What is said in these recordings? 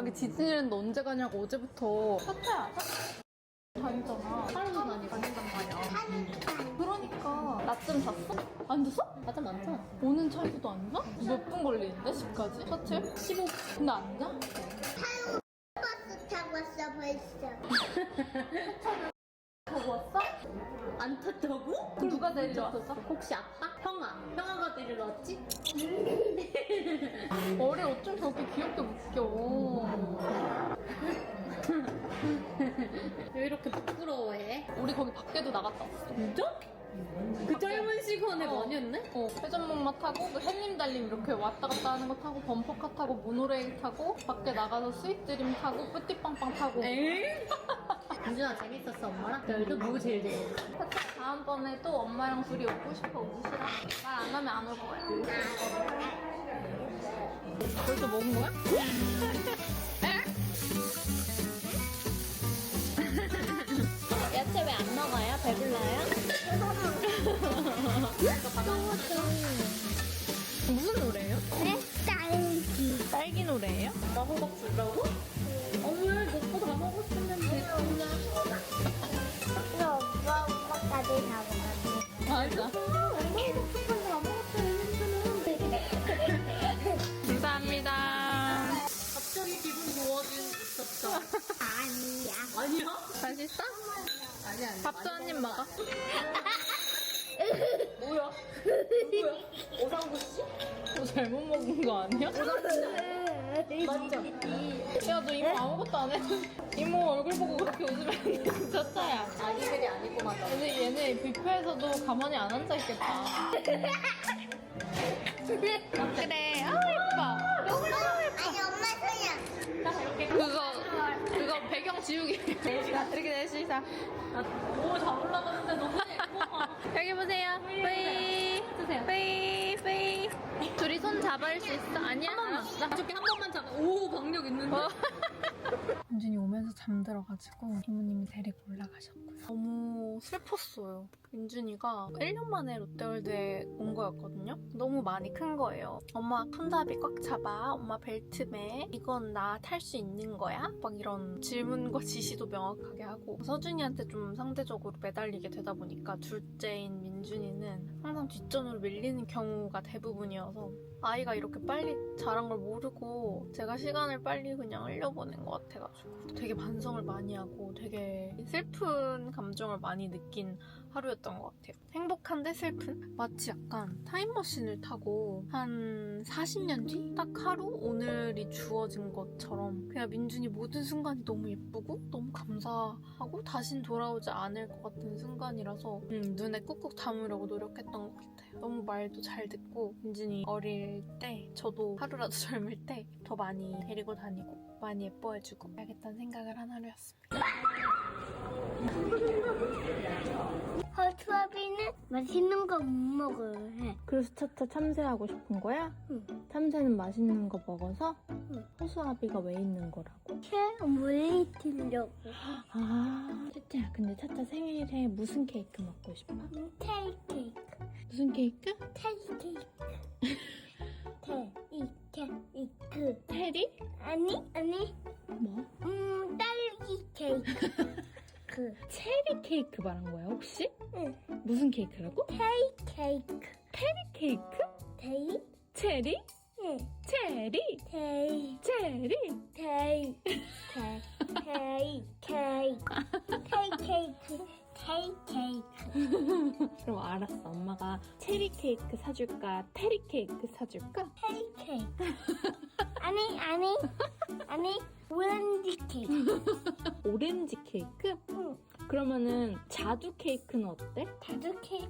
자기 디즈니랜드 언제 가냐고 어제부터 차차야 다니잖아. 하루도 다니고 다닌단 말이야. 그러니까 낮잠 잤어? 안 잤어? 맞아 많잖아. 오는 차에서도 안 자? 몇 분 걸리는데? 집까지? 셔틀? 15분. 근데 안 자? 버스 타고 왔어 벌써. 타고 왔어? 안 탔다고? 그럼 누가 데리러 왔어? 혹시 아빠? 형아가 데리러 왔지? 머리 어쩜 저렇게 귀엽게 묶여. 왜 이렇게 부끄러워해? 우리 거기 밖에도 나갔다 왔어. 진짜? 그 짧은 시간에 많이 했네? 회전목마 타고 그 햇님 달림 이렇게 왔다 갔다 하는 거 타고 범퍼카 타고 모노레일 타고 밖에 나가서 스윗드림 타고 뿌띠빵빵 타고. 에이? 민준아 재밌었어 엄마랑? 너희도 뭐 제일 재밌었어? 다음번에 또 엄마랑 둘이 오고 싶어 오시라. 말 안 하면 안 올 거야. 벌써 먹은 거야? 야채 왜 안 먹어요? 배불러요? 무슨 노래예요? 딸기. 딸기 노래예요? 엄마 호박 주려고? 왜? 너 거 다 먹었었는데 너 오빠까지 다 먹었지. 맞아. 엄마 호박 주판 다 먹었어요 민준은. 감사합니다. 갑자기 기분 좋아지셨죠? 아니야. 아니야? 맛있어? 아니야 밥도 한 입 먹어. 뭐야? 누구야? 오상구 씨? 너 잘못 먹은 거 아니야? 맞죠? 야, 너 이모 아무것도 안 해. 이모 얼굴 보고 그렇게 웃으면 안 돼. 저짜야. 아기들이 아니고 맞아. 근데 얘네 뷔페에서도 가만히 안 앉아있겠다. 그래. 아, 예뻐. 아니 엄마 손이야. 자 이렇게 그거 배경 지우기. 이렇게 넷이서. 오잘 올라가는데 너무 예뻐. 여기 보세요. 뿌이. 뿌이. 뿌이. 둘이 손 잡을 수 있어? 아니야? 알았어. 저렇게 한 번만 잡아. 오 박력 있는데? 민준이 오면서 잠들어가지고 부모님이 데리고 올라가셨고요. 너무 슬펐어요. 민준이가 1년 만에 롯데월드에 온 거였거든요. 너무 많이 큰 거예요. 엄마 손잡이 꽉 잡아. 엄마 벨트 매. 이건 나 탈 수 있는 거야? 막 이런 질문과 지시도 명확하게 하고 서준이한테 좀 상대적으로 매달리게 되다 보니까 둘째인 민준이는 항상 뒷전으로 밀리는 경우가 대부분이어서 아이가 이렇게 빨리 자란 걸 모르고 제가 시간을 빨리 그냥 흘려보낸 것 같아가지고 되게 반성을 많이 하고 되게 슬픈 감정을 많이 느낀 하루였던 것 같아요. 행복한데 슬픈? 마치 약간 타임머신을 타고 한 40년 뒤? 딱 하루? 오늘이 주어진 것처럼 그냥 민준이 모든 순간이 너무 예쁘고 너무 감사하고 다신 돌아오지 않을 것 같은 순간이라서 눈에 꾹꾹 담으려고 노력했던 것 같아요. 너무 말도 잘 듣고 민준이 어릴 때 저도 하루라도 젊을 때 더 많이 데리고 다니고 많이 예뻐해주고 해야겠다는 생각을 한 하루였습니다. 허수아비는 맛있는 거 못 먹어요. 해. 그래서 차차 참새하고 싶은 거야? 응. 참새는 맛있는 거 먹어서? 응. 허수아비가 왜 있는 거라고? 물리치려고. 아, 차차야. 근데 차차 생일에 무슨 케이크 먹고 싶어? 테이크케이크. 무슨 케이크? 테이크케이크. 테이크케이크. 테리? 아니 뭐? 딸기 케이크. 체리 케이크 말한 거야 혹시? 응. 무슨 케이크라고? 케이크. 테리 케이크? 테이? 체리? 응. 체리? 테이. 체리? 테이. 케이크. 그럼 알았어. 엄마가 체리 케이크 사줄까? 테리 케이크 사줄까? 케이크. 아니, 오렌지 케이크. 오렌지 케이크? 응. 그러면은 자두 케이크는 어때? 자두 케이크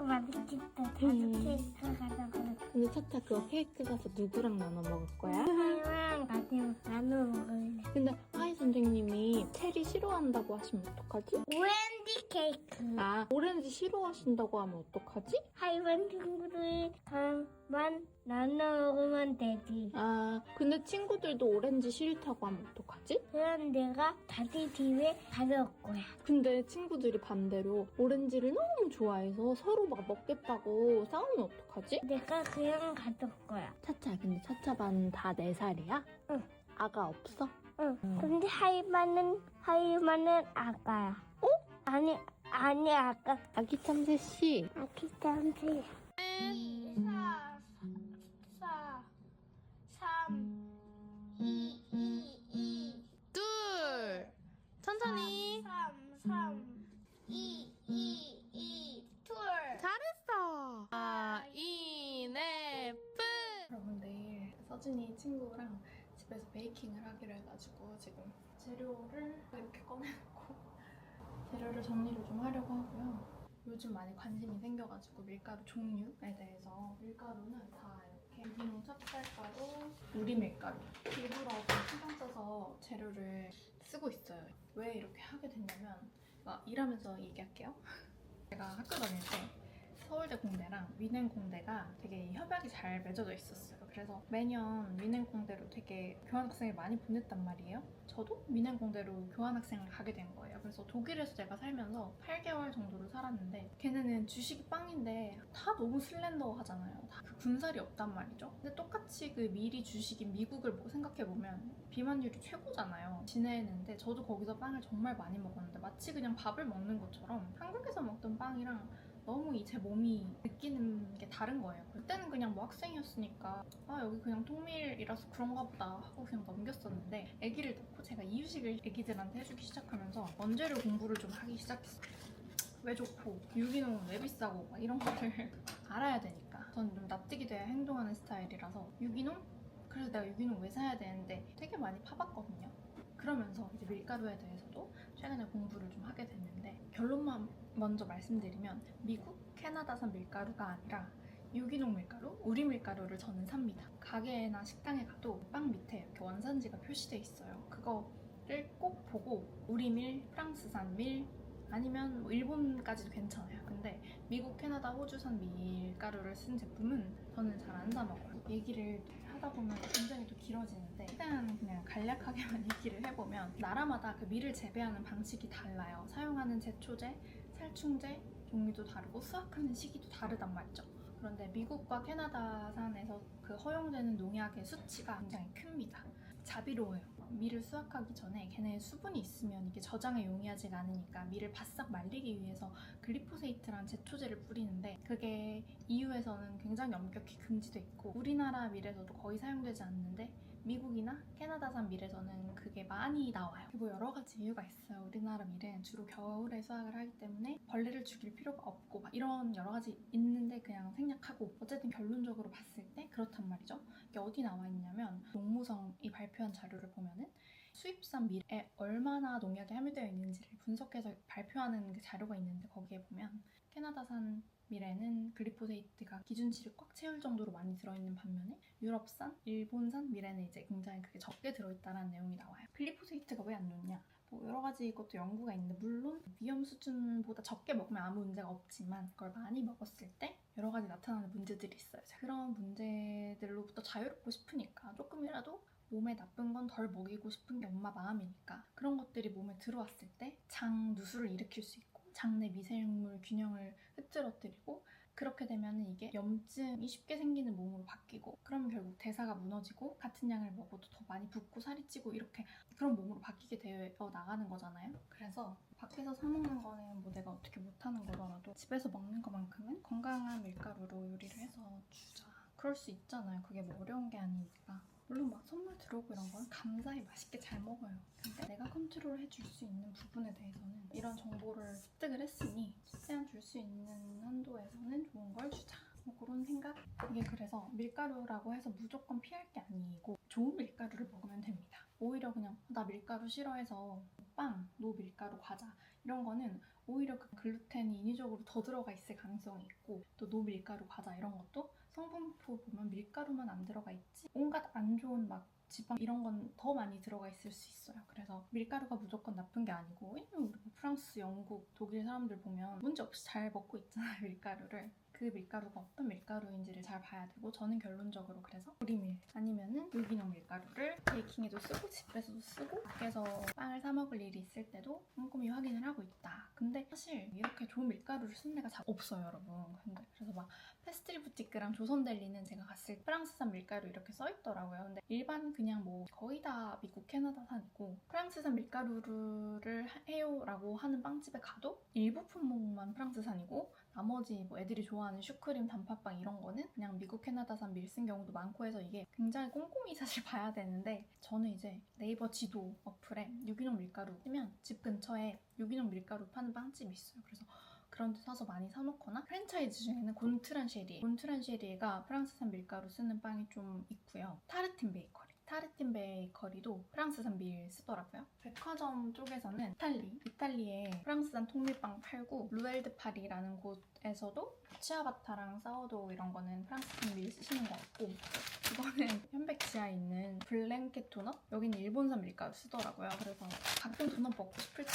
맛있겠다. 자두 케이크 가져가. 근데 차차 그거 케이크 사서 누구랑 나눠 먹을 거야? 하이랑 같이 나눠 먹을래. 근데 하이 선생님이 체리 싫어한다고 하시면 어떡하지? 오렌지 케이크. 아, 오렌지 싫어하신다고 하면 어떡하지? 하이반 친구들만 나눠 먹으면 되지. 아, 근데 친구들도 오렌지 싫다고 하면 어떡하지? 그럼 내가 다시 집에 가져올 거야. 근데 친구들이 반대로 오렌지를 너무 좋아해서 서로 막 먹겠다고 싸우면 어떡하지? 내가 그냥 가져올 거야. 차차, 근데 차차 반 다 4살이야? 응. 아가 없어? 응. 근데 하이마는 아가야. 어? 아니 아가. 아기 참새씨. 아기 땀새. 4, 3, 2. 둘. 천천히. 3, 2. 둘. 잘했어. 이네프. 여러분 내일 서준이 친구랑 집에서 베이킹을 하기로 해가지고 지금 재료를 이렇게 꺼내놓고 재료를 정리를 좀 하려고 하고요. 요즘 많이 관심이 생겨가지고 밀가루 종류에 대해서 밀가루는 다 이렇게 유기농 찹쌀가루, 우리 밀가루 일부러 좀 신경 써서 재료를 쓰고 있어요. 왜 이렇게 하게 됐냐면 일하면서 얘기할게요. 제가 학교 다닐 때 서울대 공대랑 위넨 공대가 되게 협약이 잘 맺어져 있었어요. 그래서 매년 위넨 공대로 되게 교환학생을 많이 보냈단 말이에요. 저도 위넨 공대로 교환학생을 가게 된 거예요. 그래서 독일에서 제가 살면서 8개월 정도를 살았는데 걔네는 주식이 빵인데 다 너무 슬렌더 하잖아요. 다 그 군살이 없단 말이죠. 근데 똑같이 그 미리 주식인 미국을 생각해보면 비만율이 최고잖아요. 지내는데 저도 거기서 빵을 정말 많이 먹었는데 마치 그냥 밥을 먹는 것처럼 한국에서 먹던 빵이랑 너무 제 몸이 느끼는 게 다른 거예요. 그때는 그냥 뭐 학생이었으니까 여기 그냥 통밀이라서 그런가 보다 하고 그냥 넘겼었는데 아기를 낳고 제가 이유식을 아기들한테 해주기 시작하면서 원재료 공부를 좀 하기 시작했어요. 왜 좋고 유기농은 왜 비싸고 막 이런 거를 알아야 되니까 저는 좀 납득이 돼야 행동하는 스타일이라서 유기농? 그래서 내가 유기농 왜 사야 되는데 되게 많이 파봤거든요. 그러면서 이제 밀가루에 대해서도 최근에 공부를 좀 하게 됐는데 결론만 먼저 말씀드리면 미국, 캐나다산 밀가루가 아니라 유기농 밀가루, 우리 밀가루를 저는 삽니다. 가게나 식당에 가도 빵 밑에 이렇게 원산지가 표시돼 있어요. 그거를 꼭 보고 우리밀, 프랑스산 밀, 아니면 뭐 일본까지도 괜찮아요. 근데 미국, 캐나다, 호주산 밀가루를 쓴 제품은 저는 잘 안 사 먹어요. 얘기를 하다 보면 굉장히 또 길어지는데 최대한 그냥 간략하게만 얘기를 해보면 나라마다 그 밀을 재배하는 방식이 달라요. 사용하는 제초제, 살충제 종류도 다르고 수확하는 시기도 다르단 말이죠. 그런데 미국과 캐나다산에서 그 허용되는 농약의 수치가 굉장히 큽니다. 자비로워요. 밀을 수확하기 전에 걔네의 수분이 있으면 이게 저장에 용이하지가 않으니까 밀을 바싹 말리기 위해서 글리포세이트란 제초제를 뿌리는데 그게 EU에서는 굉장히 엄격히 금지돼 있고 우리나라 밀에서도 거의 사용되지 않는데 미국이나 캐나다산 밀에서는 그게 많이 나와요. 그리고 여러 가지 이유가 있어요. 우리나라 밀은 주로 겨울에 수확을 하기 때문에 벌레를 죽일 필요가 없고 막 이런 여러 가지 있는데 그냥 생략하고 어쨌든 결론적으로 봤을 때 그렇단 말이죠. 이게 어디 나와 있냐면 농무성이 발표한 자료를 보면은 수입산 밀에 얼마나 농약이 함유되어 있는지를 분석해서 발표하는 그 자료가 있는데 거기에 보면 캐나다산 밀에는 글리포세이트가 기준치를 꽉 채울 정도로 많이 들어있는 반면에 유럽산, 일본산 밀에는 이제 굉장히 그게 적게 들어있다는 내용이 나와요. 글리포세이트가 왜 안 좋냐? 뭐 여러 가지 것도 연구가 있는데 물론 위험 수준보다 적게 먹으면 아무 문제가 없지만 그걸 많이 먹었을 때 여러 가지 나타나는 문제들이 있어요. 그런 문제들로부터 자유롭고 싶으니까 조금이라도 몸에 나쁜 건 덜 먹이고 싶은 게 엄마 마음이니까 그런 것들이 몸에 들어왔을 때 장 누수를 일으킬 수 있고 장내 미생물 균형을 흐트러뜨리고 그렇게 되면 이게 염증이 쉽게 생기는 몸으로 바뀌고 그러면 결국 대사가 무너지고 같은 양을 먹어도 더 많이 붓고 살이 찌고 이렇게 그런 몸으로 바뀌게 되어 나가는 거잖아요. 그래서 밖에서 사 먹는 거는 뭐 내가 어떻게 못하는 거더라도 집에서 먹는 것만큼은 건강한 밀가루로 요리를 해서 주자. 그럴 수 있잖아요. 그게 뭐 어려운 게 아니니까. 물론 막 선물 들어오고 이런 건 감사히 맛있게 잘 먹어요. 근데 내가 컨트롤 해줄 수 있는 부분에 대해서는 이런 정보를 습득을 했으니 최대한 줄 수 있는 한도에서는 좋은 걸 주자. 뭐 그런 생각? 이게 그래서 밀가루라고 해서 무조건 피할 게 아니고 좋은 밀가루를 먹으면 됩니다. 오히려 그냥 나 밀가루 싫어해서 빵, 노 밀가루 과자 이런 거는 오히려 그 글루텐이 인위적으로 더 들어가 있을 가능성이 있고 또 노 밀가루 과자 이런 것도 성분표 보면 밀가루만 안 들어가 있지 온갖 안 좋은 막 지방 이런 건 더 많이 들어가 있을 수 있어요. 그래서 밀가루가 무조건 나쁜 게 아니고 왜냐면 우리 프랑스, 영국, 독일 사람들 보면 문제 없이 잘 먹고 있잖아요 밀가루를. 그 밀가루가 어떤 밀가루인지를 잘 봐야 되고 저는 결론적으로 그래서 보리밀 아니면은 유기농 밀가루를 베이킹에도 쓰고 집에서도 쓰고 밖에서 빵을 사 먹을 일이 있을 때도 꼼꼼히 확인을 하고 있다. 근데 사실 이렇게 좋은 밀가루를 쓴 데가 잘 없어요, 여러분. 근데 그래서 막 페스트리 부티크랑 조선델리는 제가 갔을 때 프랑스산 밀가루 이렇게 써있더라고요. 근데 일반 그냥 뭐 거의 다 미국, 캐나다산이고 프랑스산 밀가루를 해요라고 하는 빵집에 가도 일부 품목만 프랑스산이고 나머지 뭐 애들이 좋아하는 슈크림, 단팥빵 이런 거는 그냥 미국, 캐나다산 밀 쓴 경우도 많고 해서 이게 굉장히 꼼꼼히 사실 봐야 되는데 저는 이제 네이버 지도 어플에 유기농 밀가루 뜨면 집 근처에 유기농 밀가루 파는 빵집이 있어요. 그래서 그런 데 사서 많이 사놓거나 프랜차이즈 중에는 곤트란쉐리가 프랑스산 밀가루 쓰는 빵이 좀 있고요. 타르틴 베이커리도 프랑스산 밀 쓰더라고요. 백화점 쪽에서는 이탈리에 프랑스산 통밀빵 팔고 루엘드 파리라는 곳에서도 치아바타랑 사워도우 이런 거는 프랑스산 밀 쓰시는 것 같고 이거는 현백 지하에 있는 블랭켓 도넛? 여기는 일본산 밀가루 쓰더라고요. 그래서 가끔 도넛 먹고 싶을 때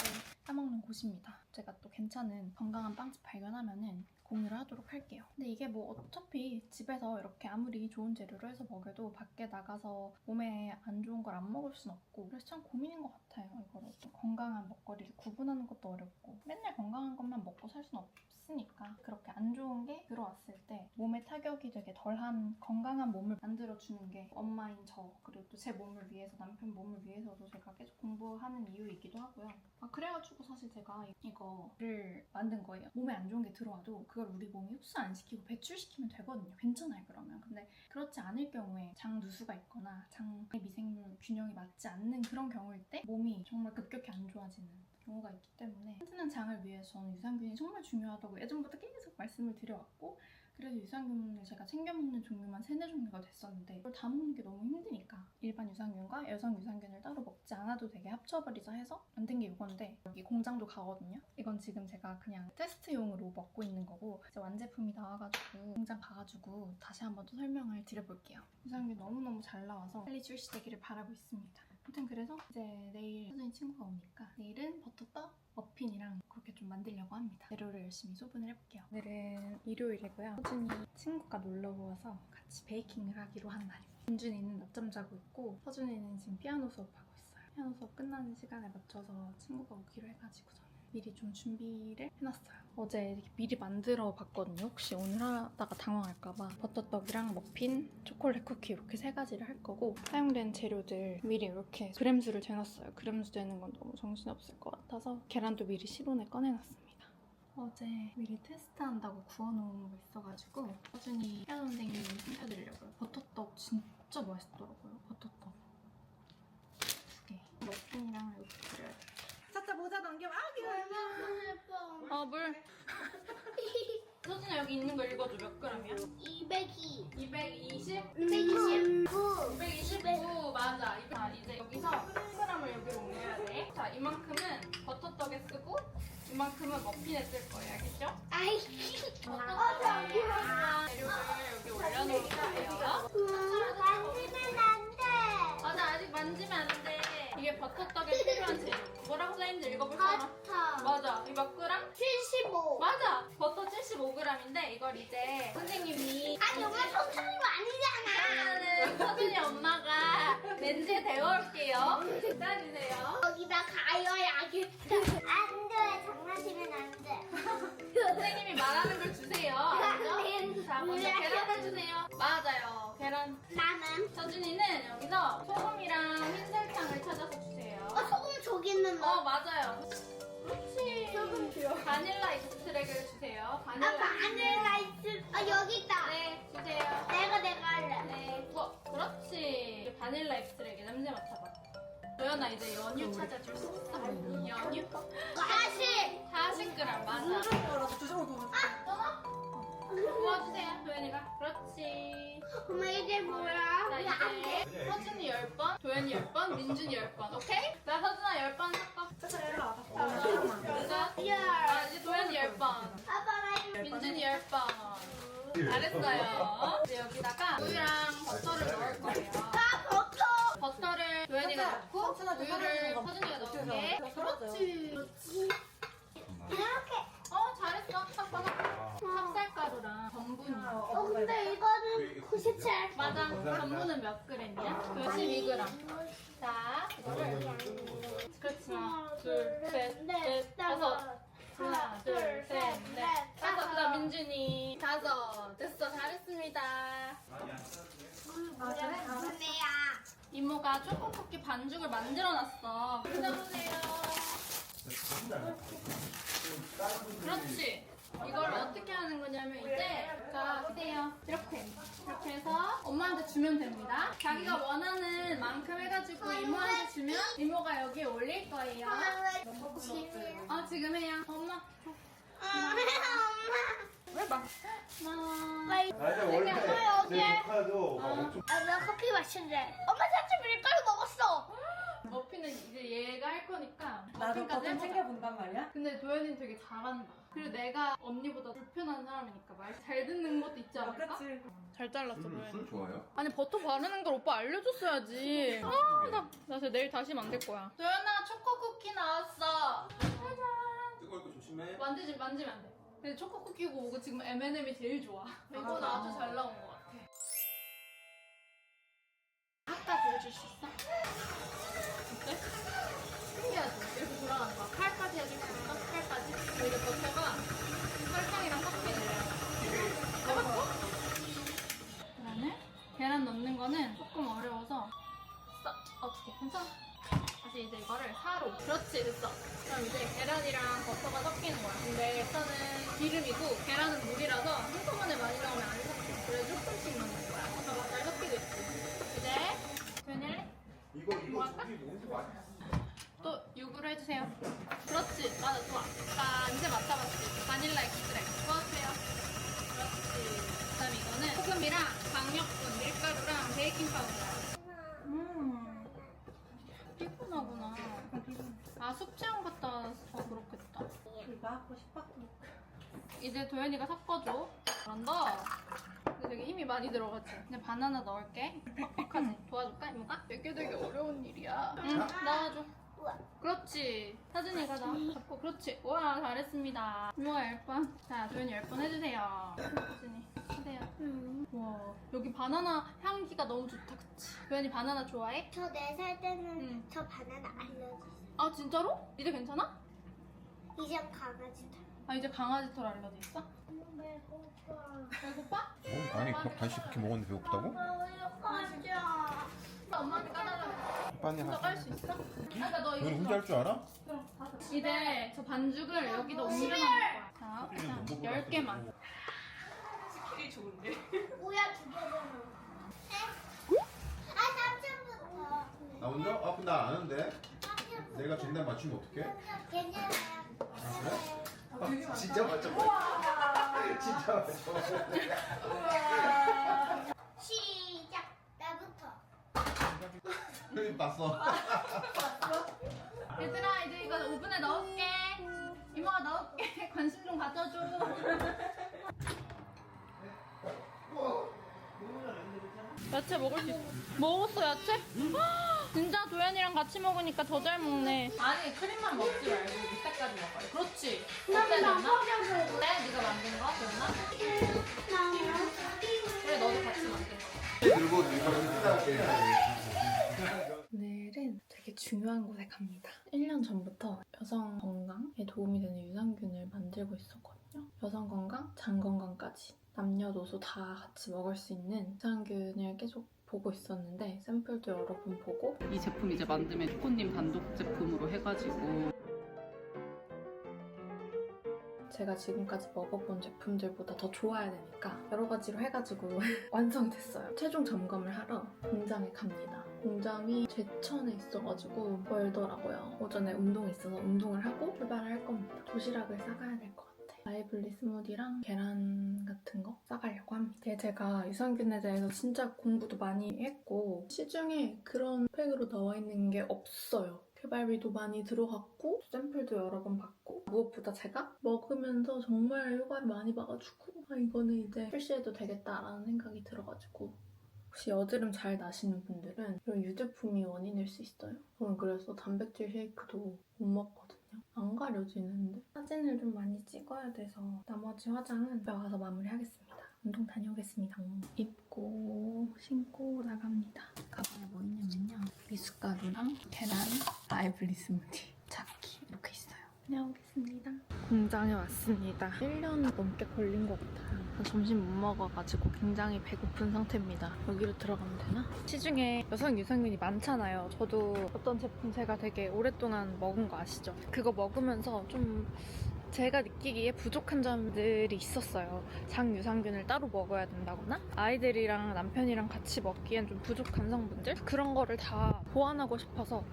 사먹는 곳입니다. 제가 또 괜찮은 건강한 빵집 발견하면은 공유를 하도록 할게요. 근데 이게 뭐 어차피 집에서 이렇게 아무리 좋은 재료로 해서 먹여도 밖에 나가서 몸에 안 좋은 걸 안 먹을 순 없고 그래서 참 고민인 것 같아요. 이거를 좀 건강한 먹거리를 구분하는 것도 어렵고 맨날 건강한 것만 먹고 살 순 없으니까 그렇게 안 좋은 게 들어왔을 때 몸에 타격이 되게 덜한 건강한 몸을 만들어주는 게 엄마인 저 그리고 또 제 몸을 위해서 남편 몸을 위해서도 제가 계속 공부하는 이유이기도 하고요. 그래가지고 사실 제가 이거를 만든 거예요. 몸에 안 좋은 게 들어와도 그걸 우리 몸이 흡수 안 시키고 배출시키면 되거든요. 괜찮아요, 그러면. 근데 그렇지 않을 경우에 장 누수가 있거나 장의 미생물 균형이 맞지 않는 그런 경우일 때 몸이 정말 급격히 안 좋아지는 경우가 있기 때문에 튼튼한 장을 위해서 저는 유산균이 정말 중요하다고 예전부터 계속 말씀을 드려왔고 그래서 유산균을 제가 챙겨 먹는 종류만 3-4종류가 됐었는데 그걸 다 먹는 게 너무 힘드니까 일반 유산균과 여성 유산균을 따로 먹지 않아도 되게 합쳐버리자 해서 만든 게 이건데 여기 공장도 가거든요. 이건 지금 제가 그냥 테스트용으로 먹고 있는 거고 이제 완제품이 나와가지고 공장 가가지고 다시 한번 또 설명을 드려볼게요. 유산균 너무너무 잘 나와서 빨리 출시되기를 바라고 있습니다. 아무튼 그래서 이제 내일 사진 친구가 오니까 내일은 버터떡 머핀이랑 그렇게 좀 만들려고 합니다. 재료를 열심히 소분을 해볼게요. 오늘은 일요일이고요. 서준이 친구가 놀러 와서 같이 베이킹을 하기로 한 날입니다. 민준이는 낮잠 자고 있고 서준이는 지금 피아노 수업하고 있어요. 피아노 수업 끝나는 시간에 맞춰서 친구가 오기로 해가지고 저는 미리 좀 준비를 해놨어요. 어제 이렇게 미리 만들어 봤거든요. 혹시 오늘 하다가 당황할까봐 버터떡이랑 머핀, 초콜릿 쿠키 이렇게 3가지를 할 거고 사용된 재료들 미리 이렇게 그램수를 재놨어요. 그램수 재는 건 너무 정신없을 것 같아서 계란도 미리 시본에 꺼내놨습니다. 어제 미리 테스트한다고 구워놓은 거 있어가지고 서준이 피아노 선생님이 챙겨드리려고요. 버터떡 진짜 맛있더라고요. 버터떡 2개. 머핀이랑 이렇게 드려야겠다. 차차 모자 넘겨. 아 귀여워. 물. 서준아 여기 있는 거 읽어줘. 몇 g이야? 202, 220? 129, 229 맞아. 이제 여기서 1g을 여기로 옮겨야 돼. 자, 이만큼은 버터떡에 쓰고 이만큼은 머핀에 쓸 거예요. 알겠죠? 아이, 버터떡에 재료를 여기 올려놓을 거예요. 만지면 안 돼. 맞아, 아직 만지면 안 돼. 이게 버터떡에 필요한 재료. 뭐라고 써있는지 읽어볼 사람? 버터 맞아. 이 몇 그램? 75. 맞아. 버터 75g인데 이걸 이제 선생님이 아니, 엄마 손가락이 아니잖아. 일단은 서준이 엄마가 렌즈에 데워올게요. 기다리세요. 여기다 가열야겠다. 안 돼, 장난치면 안 돼. 선생님이 말하는 걸 주세요. 알죠? 자, 먼저 계란을 주세요. 맞아요. 계란. 나는 서준이는 여기서 소금이랑 흰설탕을 찾아서 주세요. 소금 저기 있는 거. 맞아요. 그렇지. 소금 줘. 바닐라 익스트랙을 주세요. 바닐라 있을. 여기 있다. 네, 주세요. 내가 할래. 네. 그렇지. 바닐라 익스트랙에 냄새 맡아봐. 도연아 이제 연유 찾아줄 수 있어. 연유? 40g 맞아. 주셔도 부어주세요 도연이가. 그렇지. 엄마 이게 뭐야? 자 이제 서준이 10번, 도연이 10번, 민준이 10번. 오케이? 자 서준아 10번 섞어. 차차 일로 와봐. 야. 이제 도연이 10번, 아빠 나 이거. 민준이 10번. 잘했어요. 이제 여기다가 우유랑 버터를 넣을 거예요. 버터. 버터를 도연이가 넣고 우유를 서준이가 넣게. 그렇지. 이렇게. 잘했어. 섞어서 찹쌀가루랑 17. 맞아. 전분은 몇 g이야? 12g. 자, 이거를 그렇지. 하나, 둘, 셋, 넷, 다섯. 하나, 둘, 셋, 넷, 다섯. 그다음 민준이 다섯. 됐어, 잘했습니다. 아, 그래? 다음에야. 이모가 초코 쿠키 반죽을 만들어놨어. 보세요. 그렇지. 이걸 어떻게 하는 거냐면 이제 자 보세요. 이렇게 해서 엄마한테 주면 됩니다. 자기가 원하는 만큼 해가지고 이모한테 주면 이모가 여기에 올릴 거예요. 아 지금 해요. 엄마. 왜 막? 아니 원래 제 조카도 막 엄청 나 커피 마실래. 엄마 살짝 밀가루 먹었어. 머핀은 이제 얘가 할 거니까 나도 머핀까지 버튼 해보자. 챙겨본단 말이야? 근데 도현이는 되게 잘한다. 그리고 내가 언니보다 불편한 사람이니까 말 잘 듣는 것도 있지 않을까? 그치? 잘 잘랐어 도현이. 술 좋아요? 아니 버터 바르는 걸 오빠 알려줬어야지. 나 진짜 내일 다시 만들 거야. 도현아 초코 쿠키 나왔어. 짜잔. 뜨거울 거 조심해. 만지면 안 돼. 근데 초코 쿠키고 오고 지금 M&M이 제일 좋아. 이건 아주 잘 나온 것 같아. 아까 보여줄 수 있어? 어때? 신기하지? 이렇게 돌아가는 거야. 칼까지 해줄 수 있어? 칼까지? 이게 버터가 설탕이랑 섞이는 해봤어? 그다음에 계란 넣는 거는 조금 어려워서 어떻게 괜찮아? 다시 이제 이거를 사로 그렇지 됐어. 그럼 이제 계란이랑 버터가 섞이는 거야. 근데 버터는 기름이고 계란은 물이라서 한꺼번에 많이 넣으면 안 섞여. 그래서 조금씩 넣는 거야. 봐봐 잘 섞이고 있지. 이제 도현이 이거 할까? 저기 뭔지 많이 또 육으로 해주세요. 그렇지 맞아 좋아. 자 이제 맡아봤지. 바닐라 엑스트랙 부어주세요. 그렇지. 그다음에 이거는 소금이랑 강력분 밀가루랑 베이킹 파우더야. 피곤하구나. 아 숙취향 갔다 와서 그렇겠다. 이거 하고 싶어? 이제 도현이가 섞어줘. 잘한다. 근데 되게 힘이 많이 들어가지. 이제 바나나 넣을게. 뻑뻑하지? 도와줄까 이모가? 되게 어려운 일이야. 응 넣어줘. 그렇지. 사진이가 나 잡고 그렇지. 와 잘했습니다. 우와 10번. 자 도현이 10번 해주세요. 사진이 하세요. 와 여기 바나나 향기가 너무 좋다 그치? 도현이 바나나 좋아해? 저 4살 때는 응. 저 바나나 알려줬어요. 아 진짜로? 이제 괜찮아? 이젠 강아지들. 아 이제 강아지 털 알러지 있어? 배고파. 배고파? 아니 간식 그렇게 먹었는데 배고프다고? 가자. 엄마한테 까달라고. 빨리 혼자 깔 수 있어? 그러니까 너 이거 너는 혼자 할 줄 알아? 그럼 가서. 이제 저 반죽을 여기다 옮겨 놓을 거야. 자, 그냥 10개만. 뭐야 2개는. 아 3천부터. 나 혼자? 아 근데 나 아는데. 내가 정답 맞추면 어떡해? 괜찮아요. 아, 진짜 맞춰. 진짜 맞춰. 시작. 나부터. 여기 봤어. 얘들아 이제 이거 오븐에 넣을게. 이모가 넣을게. 관심 좀 가져줘. 야채 먹을 수 있어. 먹었어 야채? 진짜 도현이랑 같이 먹으니까 더 잘 먹네. 아니 크림만 먹지 말고 밑에까지 먹어요. 그렇지. 어때 도현아? 그래? 네가 만든 거 도현아? 그래 너도 같이 만든 거. 그리고 이거를 뜯어갈게. 오늘은 되게 중요한 곳에 갑니다. 1년 전부터 여성 건강에 도움이 되는 유산균을 만들고 있었거든요. 여성 건강, 장 건강까지 남녀노소 다 같이 먹을 수 있는 유산균을 계속 보고 있었는데 샘플도 여러 번 보고 이 제품 이제 만들면 초코님 단독 제품으로 해가지고 제가 지금까지 먹어본 제품들보다 더 좋아야 되니까 여러 가지로 해가지고 완성됐어요. 최종 점검을 하러 공장에 갑니다. 공장이 제천에 있어가지고 멀더라고요. 오전에 운동이 있어서 운동을 하고 출발을 할 겁니다. 도시락을 싸가야 될 것 같아요. 라이블리 스무디랑 계란 같은 거 싸가려고 합니다. 이게 제가 유산균에 대해서 진짜 공부도 많이 했고 시중에 그런 팩으로 나와 있는 게 없어요. 개발비도 많이 들어갔고 샘플도 여러 번 받고 무엇보다 제가 먹으면서 정말 효과를 많이 봐가지고 이거는 이제 출시해도 되겠다라는 생각이 들어가지고 혹시 여드름 잘 나시는 분들은 이런 유제품이 원인일 수 있어요. 저는 그래서 단백질 쉐이크도 못 먹거든요. 안 가려지는데 사진을 좀 많이 찍어야 돼서 나머지 화장은 집에 가서 마무리하겠습니다. 운동 다녀오겠습니다. 입고 신고 나갑니다. 가방에 뭐 있냐면요. 미숫가루랑 계란, 아이블리 스무디, 차키 이렇게 있어요. 다녀오겠습니다. 공장에 왔습니다. 1년 넘게 걸린 것 같아요. 점심 못 먹어가지고 굉장히 배고픈 상태입니다. 여기로 들어가면 되나? 시중에 여성 유산균이 많잖아요. 저도 어떤 제품 제가 되게 오랫동안 먹은 거 아시죠? 그거 먹으면서 좀 제가 느끼기에 부족한 점들이 있었어요. 장 유산균을 따로 먹어야 된다거나 아이들이랑 남편이랑 같이 먹기엔 좀 부족한 성분들? 그런 거를 다 보완하고 싶어서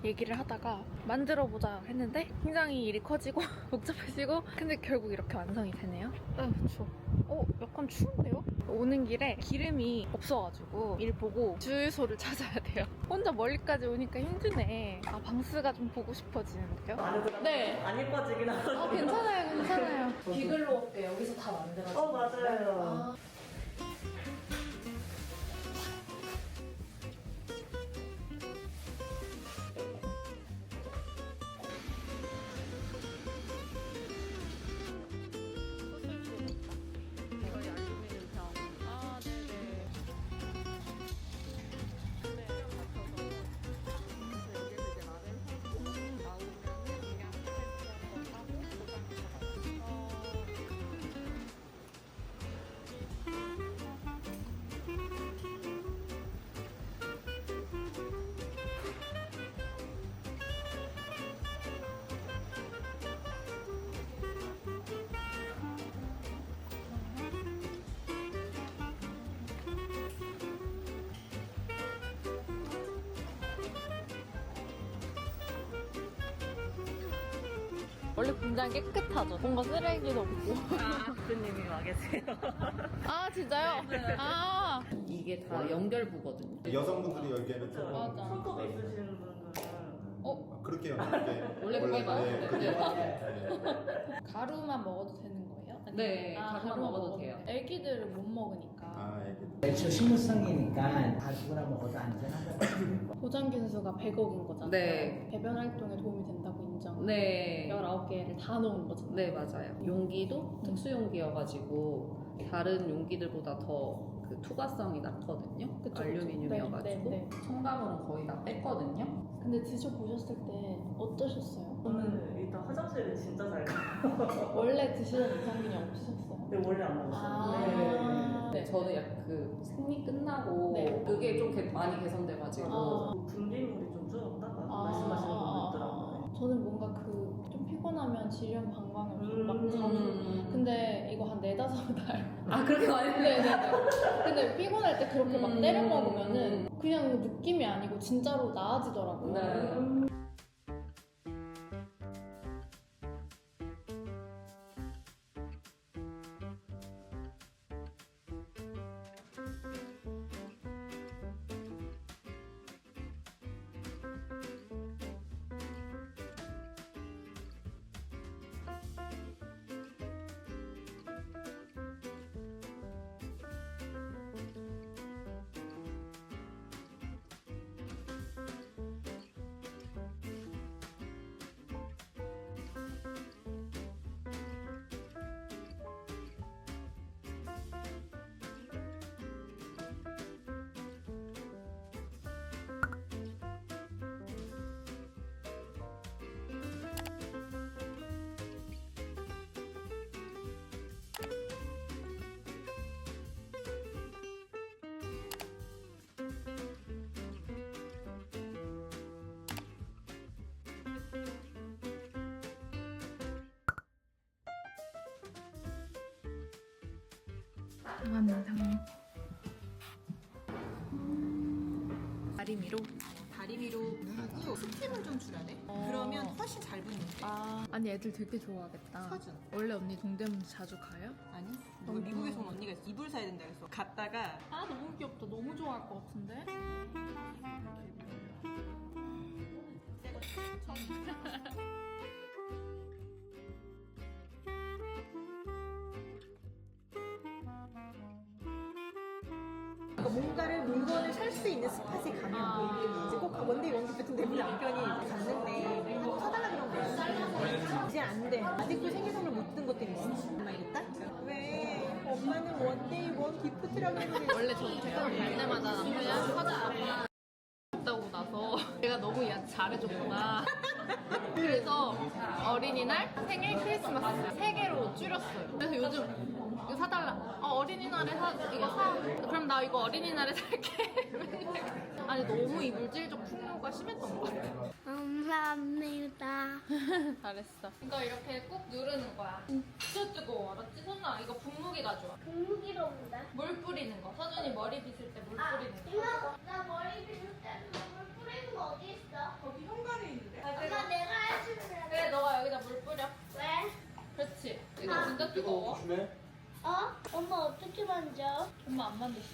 얘기를 하다가 만들어보자 했는데 굉장히 일이 커지고 복잡해지고 근데 결국 이렇게 완성이 되네요. 추워. 약간 추운데요? 오는 길에 기름이 없어가지고 일 보고 주유소를 찾아야 돼요. 혼자 멀리까지 오니까 힘드네. 방스가 좀 보고 싶어지는데요? 네. 안 예뻐지긴 하거든요. 괜찮아요. 비글로 어때? 여기서 다 만들어져. 맞아요. 원래 공장 깨끗하죠? 뭔가 쓰레기도 없고. 대표님이 와 계세요. 아, 진짜요? 아. 이게 다 연결부거든요. 여성분들이 열기에는 좀 맞아. 손톱 있으시는 분들은 그렇게 연결게 원래 그게 맞아요. 그게 맞아요. 가루만 먹어도 되는 거예요? 네, 가루만 먹어도 돼요. 애기들은 못 먹으니까. 액체 식물성이니까 다 누구나 먹어도 안전하다고. 보장균수가 100억인 거잖아요. 네. 배변 활동에 도움이 된다고 인정. 네. 19개를 다 넣은 거잖아요. 네, 맞아요. 용기도 특수 용기여가지고 다른 용기들보다 더 그 투과성이 낮거든요. 그쵸, 알루미늄이어가지고 네. 첨가물은 거의 다 뺐거든요. 근데 드셔보셨을 때 어떠셨어요? 저는 일단 화장실을 진짜 잘 가요. 원래 드시던 유산균이 없으셨어요? 근데 원래 안 먹었어요. 네. 저는 약간 그 생리 끝나고 네. 그게 좀 많이 개선돼가지고 분비물이 좀 줄었다 말씀하시는 분도 있더라고요. 저는 뭔가 좀 피곤하면 지련 방광을 막 자주. 근데 이거 한 4-5달. 아 그렇게 많이 네네네. 근데 피곤할 때 그렇게 막 때려 먹으면은 그냥 느낌이 아니고 진짜로 나아지더라고요. 네. 감사합니다. 다리미로 하고 스팀을 좀 줄여야 돼. 그러면 훨씬 잘 붙는데. 아니 애들 되게 좋아하겠다. 사준. 원래 언니 동대문 자주 가요? 아니? 누가 미국에서 온 언니가 있어. 이불 사야 된다 그래서 갔다가 너무 귀엽다. 너무 좋아할 것 같은데? 뭔가를 물건을 살 수 있는 스팟에 가면 이제 꼭 원데이 원기 같은 데 우리 남편이 이제 갔는데 한번 사달라 그런 거야. 이제 안 돼. 아직도 생일 선물 못 든 것들이 있어. 엄마 이랬다? 왜? 엄마는 원데이 원 기프트라고 했는데 원래 저도 퇴근을 갈 때마다 남편이랑 사자 다고 나서 내가 너무 얘한테 잘해줬구나. 그래서 어린이날, 생일, 크리스마스 3개로 줄였어요. 그래서 요즘 이거 사달라. 어린이날에 이거 사. 그럼 나 이거 어린이날에 살게. 아니 너무 이 물질적 풍요가 심했던 것 같아. 감사합니다. 잘했어. 이거 이렇게 꾹 누르는 거야. 진짜 뜨거워. 알았지? 선아 이거 분무기 가져와. 분무기로 온다. 물 뿌리는 거. 서준이 머리 빗을 때 물 뿌리는 거. 이모, 나 머리 빗을 때물 뿌리는 거 어디 있어? 거기 현관에 있는데? 엄마 내가 해주면 그래 너가 여기다 물 뿌려. 왜? 그렇지. 이거 진짜 뜨거워. 조심해. 엄마 어떻게 만져? 엄마 안 만졌어.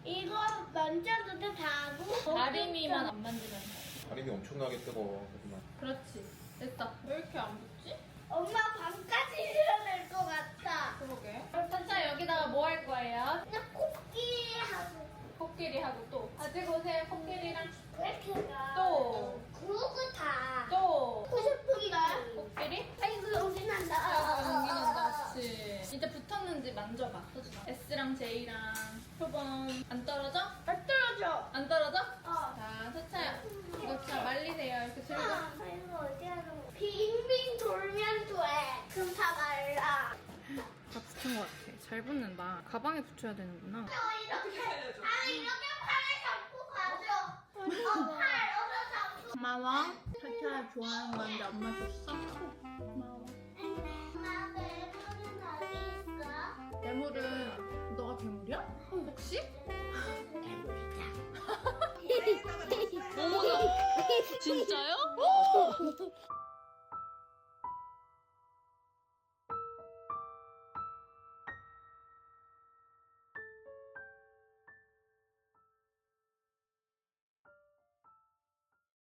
이거 만져도 돼, 다 하고? 다리미만 안 만지면 돼. 다림이 엄청나게 뜨거워. 하지만. 그렇지. 됐다. 왜 이렇게 안 붙지? 엄마 밤까지 해야 될 것 같아. 그러게. 선자 여기다가 뭐 할 거예요? 그냥 코끼리하고 코끼리 하고 또. 가지고 오세요. 코끼리랑 이렇게 가. 또. 그러고 다. 또. 하고 싶은가? 코끼리? 아이고, 연기 아이고 난다. 연기 난다. 그치. 이제 붙었는지 만져봐. 서준아. S랑 J랑 표본 안 떨어져? 안 떨어져. 안 떨어져? 어. 자, 서차야. 이거 자 말리세요. 이렇게 들고. 이거 어디 하는 거야? 빙빙 돌면 돼. 그럼 다 말라. 다 붙은 것 같아. 잘 붙는다. 가방에 붙여야 되는구나. 이렇게. 이렇게 팔을 잡고 가죠. 팔, 잡고. 고마워. 차차 좋아하는 건데 엄마 줬어? 고마워. 엄마, 배부른 어디 있어? 괴물은 너가 괴물이야? 혹시? 어머나 진짜요?